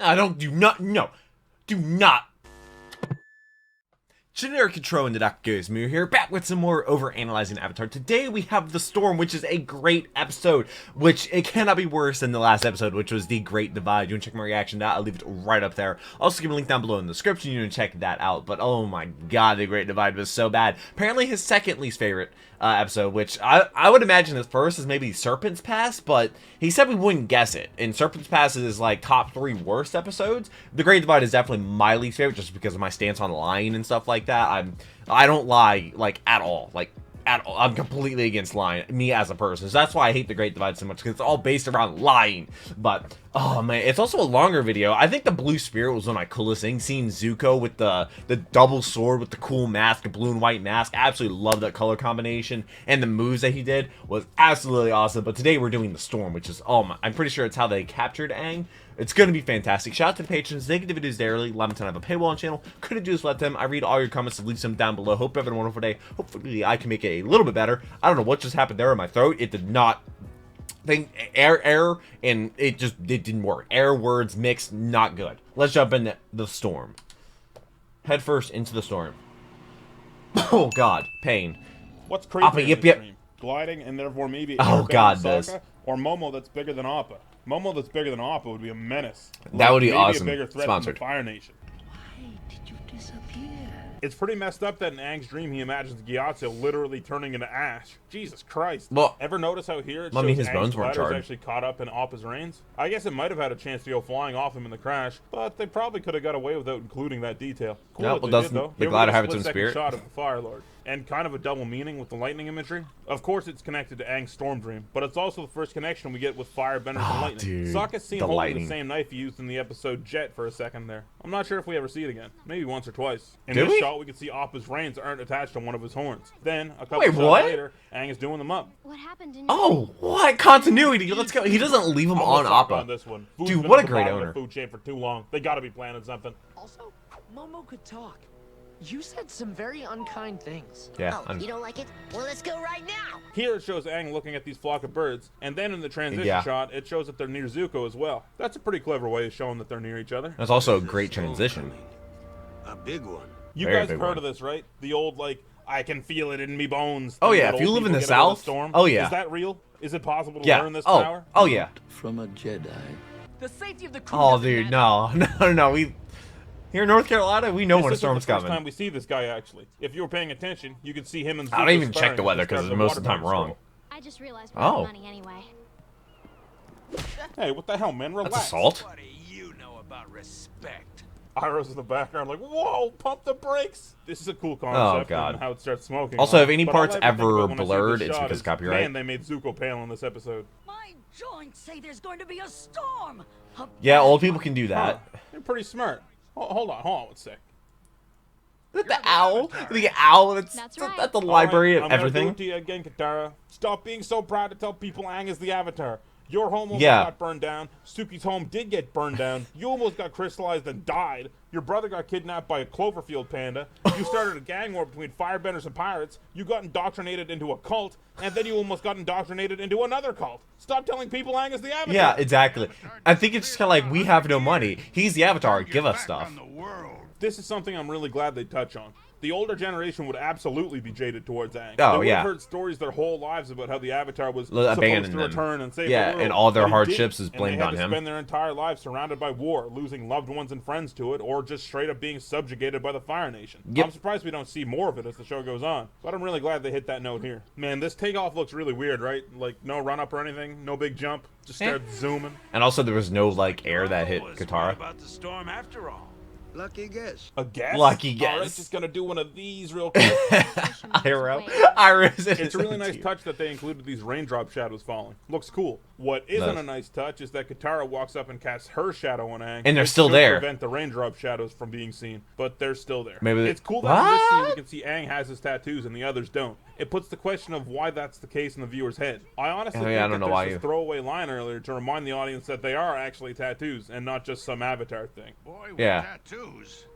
Do not. Generic Control and the Doc Goes Moo here, back with some more Overanalyzing Avatar. Today we have The Storm, which is a great episode, which it cannot be worse than the last episode, which was The Great Divide. You want to check my reaction to that? I'll leave it right up there. Also give a link down below in the description, you want to check that out. But oh my god, The Great Divide was so bad. Apparently his second least favorite episode, which I would imagine his first is maybe Serpent's Pass, but he said we wouldn't guess it. And Serpent's Pass is like top 3 worst episodes. The Great Divide is definitely my least favorite, just because of my stance on lying and stuff like that. I don't lie like at all. I'm completely against lying, me as a person. So that's why I hate The Great Divide so much, because it's all based around lying. But, oh man, it's also a longer video. I think the Blue Spirit was one of my coolest things. Seeing Zuko with the double sword with the cool mask, a blue and white mask. Absolutely love that color combination. And the moves that he did was absolutely awesome. But today we're doing The Storm, which is, I'm pretty sure it's how they captured Aang. It's going to be fantastic. Shout out to the patrons. They get the videos daily. 11 I have a paywall on the channel. Couldn't do is let them. I read all your comments, so leave some down below. Hope you're having a wonderful day. Hopefully I can make it a little bit better. I don't know what just happened there in my throat. It did not error, and it didn't work. Error words mixed, not good. Let's jump into The Storm. Head first into the storm. Oh god, pain. What's crazy Appa, yep. Gliding and therefore maybe oh god, this. Or Momo that's bigger than Appa. Momo that's bigger than Appa would be a menace. That would be maybe awesome. A bigger threat Sponsored. Than the Fire Nation. Why did you disappear? It's pretty messed up that in Aang's dream he imagines Gyatso literally turning into ash. Jesus Christ. Well, ever notice how here it I mean, shows his bones Aang's weren't glider is charred. actually caught up in Appa's reins? I guess it might have had a chance to go flying off him in the crash, but they probably could have got away without including that detail. Cool yeah, that well, they doesn't did, though. the Here we glider get a have its own split-second spirit? shot of the Fire Lord. And kind of a double meaning with the lightning imagery. Of course, it's connected to Aang's storm dream, but it's also the first connection we get with firebenders and lightning. Dude, Sokka's seen the holding lightning. the same knife he used in the episode Jet for a second there. I'm not sure if we ever see it again. Maybe once or twice. In Did this we? shot, we can see Appa's reins aren't attached to one of his horns. Then, a couple Wait, shots what? later, Aang is doing them up. What happened in Oh, what continuity? Let's go. He doesn't leave him on Appa. On this one. Food's Dude, been what at a the great bottom of owner. the food chain for too long. They gotta be planning something. Also, Momo could talk. You said some very unkind things. Yeah. Oh, you don't like it? Well, let's go right now. Here it shows Aang looking at these flock of birds, and then in the transition Yeah. shot, it shows that they're near Zuko as well. That's a pretty clever way of showing that they're near each other. That's also a great transition. A big one. You Very guys big have heard one. of this, right? The old, like, I can feel it in me bones. Oh, thing yeah, that if you old live in people the get about a South, storm. oh, yeah. Is that real? Is it possible to Yeah. learn this power? Oh yeah. From a Jedi. The safety of the crew. Oh, doesn't dude, matter. no. We here in North Carolina, we know This when a isn't storm's the first coming. time we see this guy, actually. If you were paying attention, you could see him and I don't Zuko even check sparring the at weather the start because of most of the time waterboarding wrong. scroll. I just realized we're Oh. money anyway. Hey, what the hell, man? Relax. That's assault. What do you know about respect? Iroh's in the background, like, whoa, pump the brakes. This is a cool concept. God. And how it starts smoking. Also, on. if any But all parts I ever think ever about when I see blurred, this it's shot because is, copyright. Man, they made Zuko pale in this episode. My joints say there's going to be a storm. A Yeah, bad old people one. can do Huh. that. You're pretty smart. Hold on one sec. The owl, the owl. That's right. At the library All of right, I'm gonna everything. do it to you again, Katara. Stop being so proud to tell people Aang is the Avatar. Your home almost Yeah. got burned down. Suki's home did get burned down. You almost got crystallized and died. Your brother got kidnapped by a Cloverfield panda. You started a gang war between firebenders and pirates. You got indoctrinated into a cult. And then you almost got indoctrinated into another cult. Stop telling people Aang is the Avatar. Yeah, exactly. I think it's just kind of like we have no money. He's the Avatar. Give us stuff. This is something I'm really glad they touch on. The older generation would absolutely be jaded towards Aang. Oh, they would yeah. have heard stories their whole lives about how the Avatar was Abandon supposed to them. return and save Yeah, the world. and all their but he hardships didn't, is and blamed they had on to him. spend their entire lives surrounded by war, losing loved ones and friends to it, or just straight up being subjugated by the Fire Nation. Yep. I'm surprised we don't see more of it as the show goes on, but I'm really glad they hit that note here. Man, this takeoff looks really weird, right? Like, no run-up or anything, no big jump, just start zooming. And also, there was no like air that hit Was Katara. right about the storm after all. Lucky guess. A guess? Lucky All right, guess. just gonna do one of these real quick. Iroh. Iris. It's a really nice touch that they included these raindrop shadows falling. Looks cool. What isn't Does. a nice touch is that Katara walks up and casts her shadow on Aang. And they're which still should there. Prevent the raindrop shadows from being seen, but they're still there. Maybe they- it's cool that in this scene we What? can see Aang has his tattoos and the others don't. It puts the question of why that's the case in the viewer's head. I honestly Oh, think yeah, I don't that know why there's you- this throwaway line earlier to remind the audience that they are actually tattoos and not just some avatar thing. Boy with Yeah. tattoos.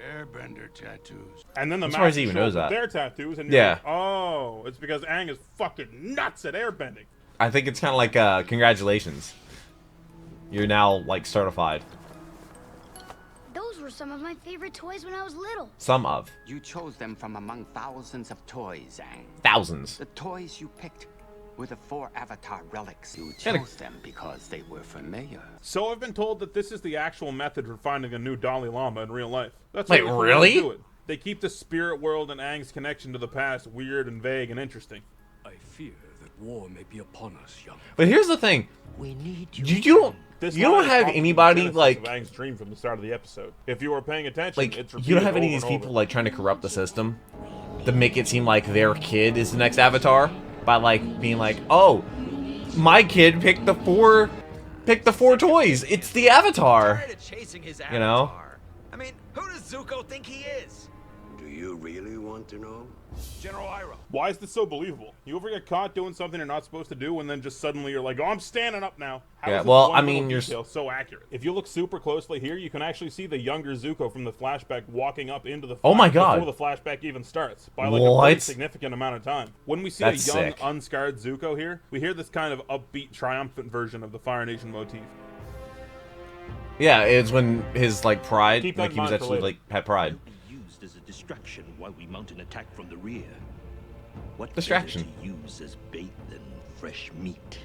Airbender tattoos. And then the I'm surprised he master even knows shows that. their tattoos, and you're Yeah. like, oh, it's because Aang is fucking nuts at airbending. I think it's kind of like congratulations. You're now like certified. were some of my favorite toys when I was little. Some of. You chose them from among thousands of toys, Aang. Thousands. The toys you picked were the 4 Avatar relics. You Kinda- chose them because they were familiar. So I've been told that this is the actual method for finding a new Dalai Lama in real life. That's Wait, the way really? they do it. They keep the spirit world and Aang's connection to the past weird and vague and interesting. I fear that war may be upon us, young. But here's the thing. We need This You don't line is have probably the anybody, genesis like- of Aang's dream from the start of the episode. If you were paying attention, Like, it's you don't have any of repeated these over and people, over. like, trying to corrupt the system to make it seem like their kid is the next Avatar by, like, being like, oh, my kid picked the four toys. It's the Avatar. Tired of chasing his You know? avatar. I mean, who does Zuko think he is? Do you really want to know? General Iroh. Why is this so believable? You ever get caught doing something you're not supposed to do, and then just suddenly you're like, "Oh, I'm standing up now." How Yeah, is this well, one I little mean, you're detail so accurate. If you look super closely here, you can actually see the younger Zuko from the flashback walking up into the Oh my God. before the flashback even starts by like a What? pretty significant amount of time. When we see That's a young, sick. unscarred Zuko here, we hear this kind of upbeat, triumphant version of the Fire Nation motif. Yeah, it's when his, like, pride, Keep that like, in he was mind for actually, later. like, had pride. Used as a distraction while we mount an attack from the rear. What Distraction. better to use as bait than fresh meat?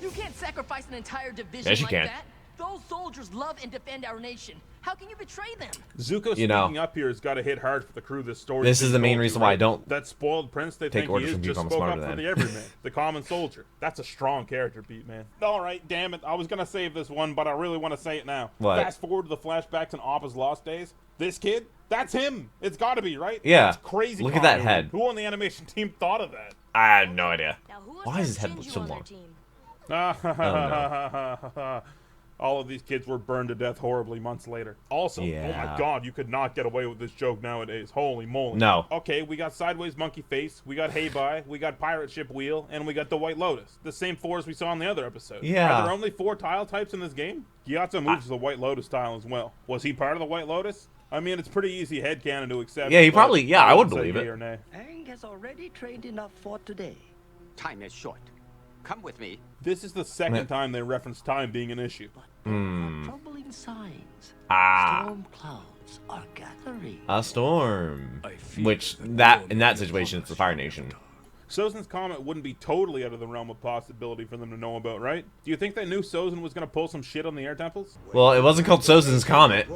You can't sacrifice an entire division Yes, you like can. that. Those soldiers love and defend our nation. How can you betray them? Zuko You know, speaking up here has got to hit hard for the crew this story. This is the main reason why I don't That spoiled prince they take think orders he is from just people I'm spoke up smarter for than. the everyman, the common soldier. That's a strong character beat, man. All right, damn it. I was going to save this one, but I really want to say it now. What? Fast forward to the flashbacks in Appa's Lost Days. This kid, that's him. It's got to be, right? Yeah. That's crazy. Look at that continuity. head. Who on the animation team thought of that? I have no idea. Now, who Why is his head so long? All of these kids were burned to death horribly months later. Also, oh Yeah. my god, you could not get away with this joke nowadays. Holy moly. No. Okay, we got Sideways Monkey Face, we got Hey Bye, we got Pirate Ship Wheel, and we got the White Lotus. The same 4 as we saw in the other episode. Yeah. Are there only 4 tile types in this game? Gyatso moves the White Lotus tile as well. Was he part of the White Lotus? I mean, it's pretty easy headcanon to accept. Yeah, he but probably- yeah, I would wouldn't say believe it. yay or nay. Aang has already trained enough for today. Time is short. Come with me. This is the second time they reference time being an issue. Troubling signs. Ah. Storm clouds are gathering. A storm. I feel Which, that that war in may that be situation, upon it's the us, Fire young Nation. Avatar. Sozin's comment wouldn't be totally out of the realm of possibility for them to know about, right? Do you think they knew Sozin was going to pull some shit on the air temples? Well, it wasn't called Sozin's Comet.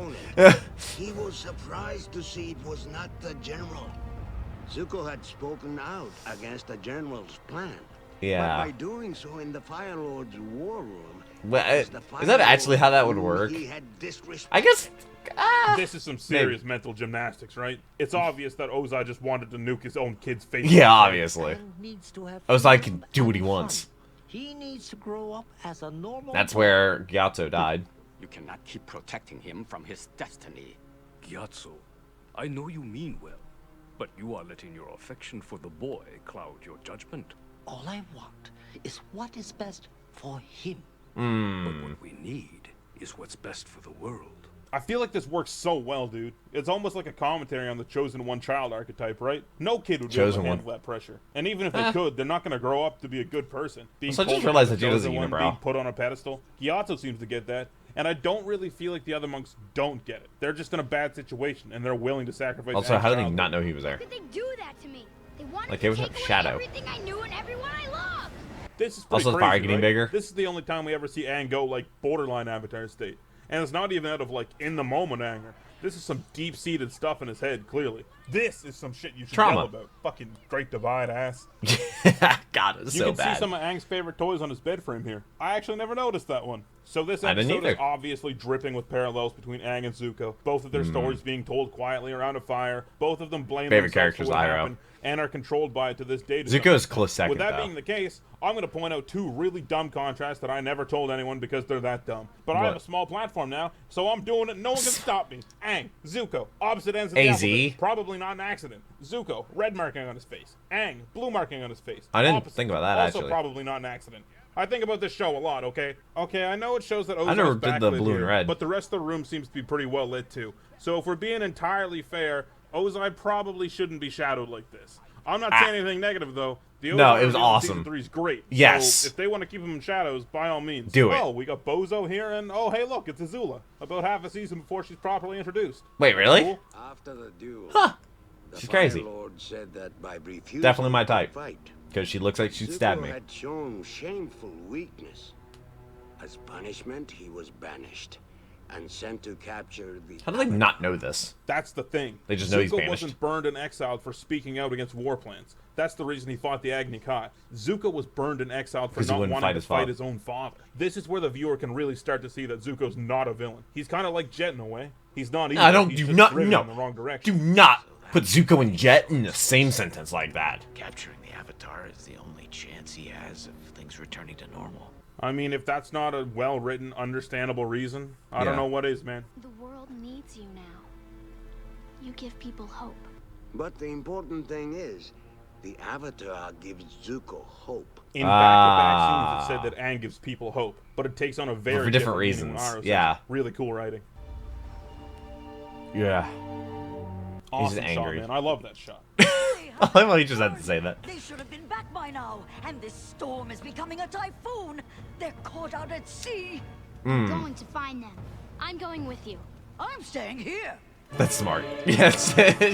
He was surprised to see it was not the general. Zuko had spoken out against the general's plan. Yeah. But by doing so in the Fire Lord's war room, Well, as the is Fire that actually Lord how that would knew work? he had disrespected I guess. This is some serious mental gymnastics, right? It's obvious that Ozai just wanted to nuke his own kid's face. Yeah, obviously. Aang needs to have Ozai freedom can do what he and wants. fun. He needs to grow up as a normal That's boy. where Gyatso died. You cannot keep protecting him from his destiny. Gyatso, I know you mean well, but you are letting your affection for the boy cloud your judgment. All I want is what is best for him. But what we need is what's best for the world. I feel like this works so well, dude. It's almost like a commentary on the chosen one child archetype, right? No kid would be able Chosen to one. handle that pressure. And even if they could, they're not going to grow up to be a good person. Being So I just told they're realized the that dude is a chosen one, unibrow. being put on a pedestal. Gyatso seems to get that. And I don't really feel like the other monks don't get it. They're just in a bad situation, and they're willing to sacrifice. Also, how did he Aang's not know he was there? How could they do that to me? They wanted Like, to there was take no away shadow. everything I knew and everyone I loved. This is pretty Also, the crazy, fire getting right? bigger. This is the only time we ever see Aang go like borderline Avatar state, and it's not even out of like in the moment anger. This is some deep-seated stuff in his head. Clearly, this is some shit you should Trauma. yell about. Fucking Great Divide ass. God, it's You so can bad. see some of Aang's favorite toys on his bed frame here. I actually never noticed that one. So this I didn't episode is either. obviously dripping with parallels between Aang and Zuko. Both of their stories being told quietly around a fire. Both of them blame Favorite themselves characters, for what Iroh. happened and are controlled by it to this day. to Zuko some is close second, With that though. being the case, I'm going to point out 2 really dumb contrasts that I never told anyone because they're that dumb. But I have What? a small platform now, so I'm doing it. No one can stop me. Aang, Zuko, opposite ends of the AZ. alphabet. Probably not an accident. Zuko, red marking on his face. Aang, blue marking on his face. I didn't Opposite. think about that, Also actually. probably not an accident. I think about this show a lot, okay? Okay, I know it shows that I never Ozai's did the backlit blue and here, red. but the rest of the room seems to be pretty well lit too. So if we're being entirely fair, Ozai probably shouldn't be shadowed like this. I'm not saying anything negative though. The No, Ozark it was reveal in awesome. Season 3 is great. Yes. So if they want to keep him in shadows, by all means. Do it. Oh, we got Bozo here, and oh, hey, look, it's Azula. About half a season before she's properly introduced. Wait, really? Cool. After the duel, Huh. the She's crazy. Fire Lord said that by refusing Definitely my type. to fight, Because she looks like she'd stab Zuko me. had shown shameful weakness. As punishment, he was banished and sent to capture the. How do they not know this? That's the thing. They just know he's Zuko banished. wasn't burned and exiled for speaking out against war plans. That's the reason he fought the Agni Kai. Zuko was burned and exiled for 'Cause he not wouldn't wanting to his fight father. his own father. This is where the viewer can really start to see that Zuko's not a villain. He's kind of like Jet in a way. He's not evil. I don't. He's Do just not. driven No. in the wrong Do direction. not put Zuko and Jet in the same sentence like that. Capturing the Avatar is the only chance he has of things returning to normal. I mean, if that's not a well-written, understandable reason, I don't Yeah. know what is, man. The world needs you now. You give people hope. But the important thing is, the Avatar gives Zuko hope. In back-to-back scenes, it said that Aang gives people hope, but it takes on a very For different meaning when reasons, Aro says yeah. it. Really cool writing. Yeah. Awesome angry. shot, man. I love that shot. I love how he just had to say that. They should have been back by now, and this storm is becoming a typhoon. They're caught out at sea. I'm going to find them. I'm going with you. I'm staying here. That's smart. Yes,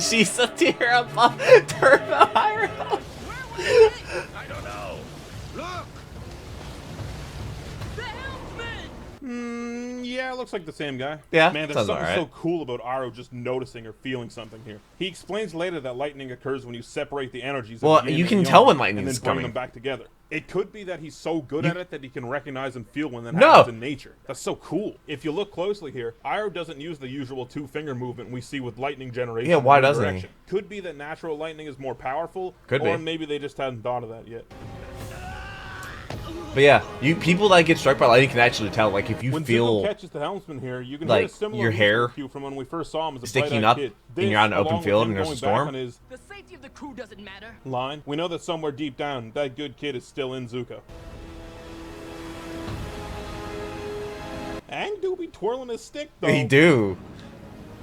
she's a tear above Turbo Hero. I don't know. Look! The helmsman! Yeah, it looks like the same guy. Yeah, Man, there's sounds something alright. so cool about Aro just noticing or feeling something here. He explains later that lightning occurs when you separate the energies. of Well, the yin you and can yang tell when and lightning's then bring coming. them back together. It could be that he's so good at it that he can recognize and feel when that No. happens in nature. That's so cool. If you look closely here, Aro doesn't use the usual two-finger movement we see with lightning generation. Yeah, why in one doesn't he? direction. Could be that natural lightning is more powerful, Could or be. maybe they just hadn't thought of that yet. But yeah, you people that get struck by lightning can actually tell. Like if you When feel Zuko catches the helmsman here, you can like, hear a similar your hair cue from when we first saw him as a sticking bright-eyed up kid. and you're on an This, open along with field him and there's a going back storm? on his The safety of the crew doesn't matter. line, we know that somewhere deep down, that good kid is still in Zuko. Aang do be twirling his stick, though. he do.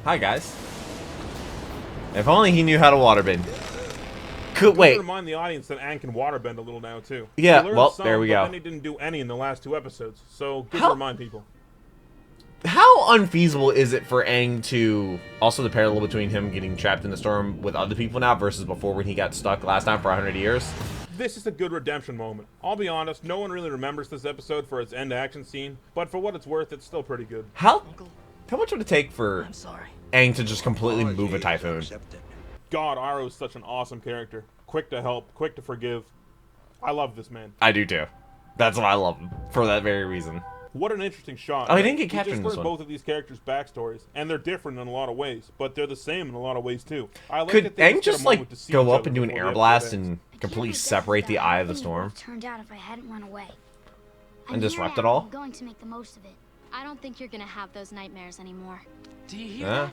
Hi guys. If only he knew how to waterbend. Could Good wait. to remind the audience that Aang can waterbend a little now, too. Yeah, He learned well, some, there we but go. Then he didn't do any in the last 2 episodes, so good How- to remind people. How unfeasible is it for Aang to also the parallel between him getting trapped in the storm with other people now versus before when he got stuck last time for 100 years? This is a good redemption moment. I'll be honest, no one really remembers this episode for its end action scene, but for what it's worth, it's still pretty good. How much would it take for I'm sorry. Aang to just completely move a Apologies typhoon? accepted. God, Aro is such an awesome character. Quick to help, quick to forgive. I love this man. I do too. That's why I love him for that very reason. What an interesting shot. Oh, he man. didn't get captured in just this learned one. both of these characters' backstories, and they're different in a lot of ways, but they're the same in a lot of ways too. I like Could that they Aang get a just like moment to see go each up other and do an before air the blast episode ends. and I can't completely guess separate the how eye of the everything would have storm? turned out if I hadn't run away. And I'm disrupt here it now, all? I'm going to make the most of it. I don't think you're gonna have those nightmares anymore. Do you hear Yeah. that?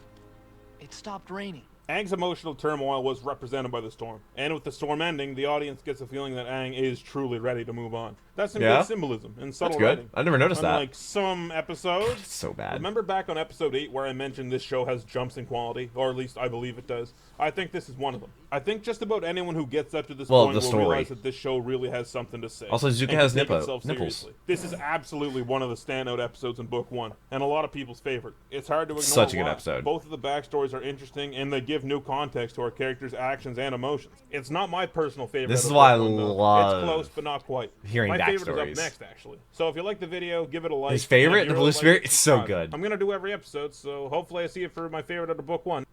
It stopped raining. Aang's emotional turmoil was represented by the storm, and with the storm ending, the audience gets a feeling that Aang is truly ready to move on. That's some Yeah? good symbolism and subtle That's good. writing. I never noticed that. Unlike some episodes, It's so bad. remember back on episode 8 where I mentioned this show has jumps in quality, or at least I believe it does? I think this is one of them. I think just about anyone who gets up to this Well, point the will story. realize that this show really has something to say. Also, Zuko and can has take nipples. itself seriously. This is absolutely one of the standout episodes in Book 1, and a lot of people's favorite. It's hard to ignore Such a good why. episode. Both of the backstories are interesting, and they give new context to our characters' actions and emotions. It's not my personal favorite. This is out of why I Book 1, though. love It's close, but not quite. hearing my favorite backstories. is up next, actually. So if you like the video, give it a like. His favorite, And if The you Blue really Spirit, like it, it's so subscribe. good. I'm gonna do every episode, so hopefully I see it for my favorite out of Book 1.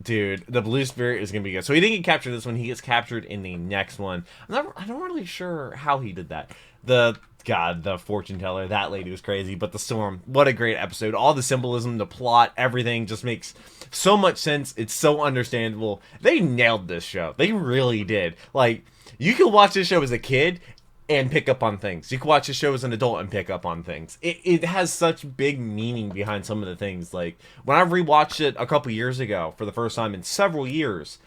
Dude, the Blue Spirit is gonna be good. So he didn't get captured in this one. He gets captured in the next one. I'm not really sure how he did that. The fortune teller, that lady was crazy. But the storm, what a great episode. All the symbolism, the plot, everything just makes so much sense. It's so understandable. They nailed this show. They really did. Like, you could watch this show as a kid and pick up on things. You can watch the show as an adult and pick up on things. It has such big meaning behind some of the things. Like, when I rewatched it a couple years ago for the first time in several years,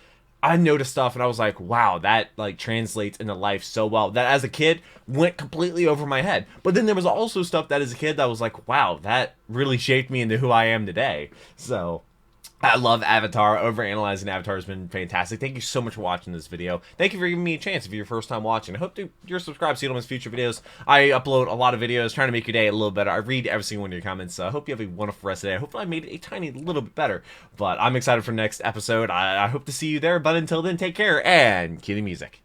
I noticed stuff and I was like, wow, that like translates into life so well. That as a kid went completely over my head. But then there was also stuff that as a kid that was like, wow, that really shaped me into who I am today. So I love Avatar. Overanalyzing Avatar has been fantastic. Thank you so much for watching this video. Thank you for giving me a chance if you're your first time watching. I hope you're subscribed so you don't miss future videos. I upload a lot of videos trying to make your day a little better. I read every single one of your comments. So I hope you have a wonderful rest of the day. Hopefully I made it a tiny little bit better. But I'm excited for the next episode. I hope to see you there. But until then, take care and cue the music.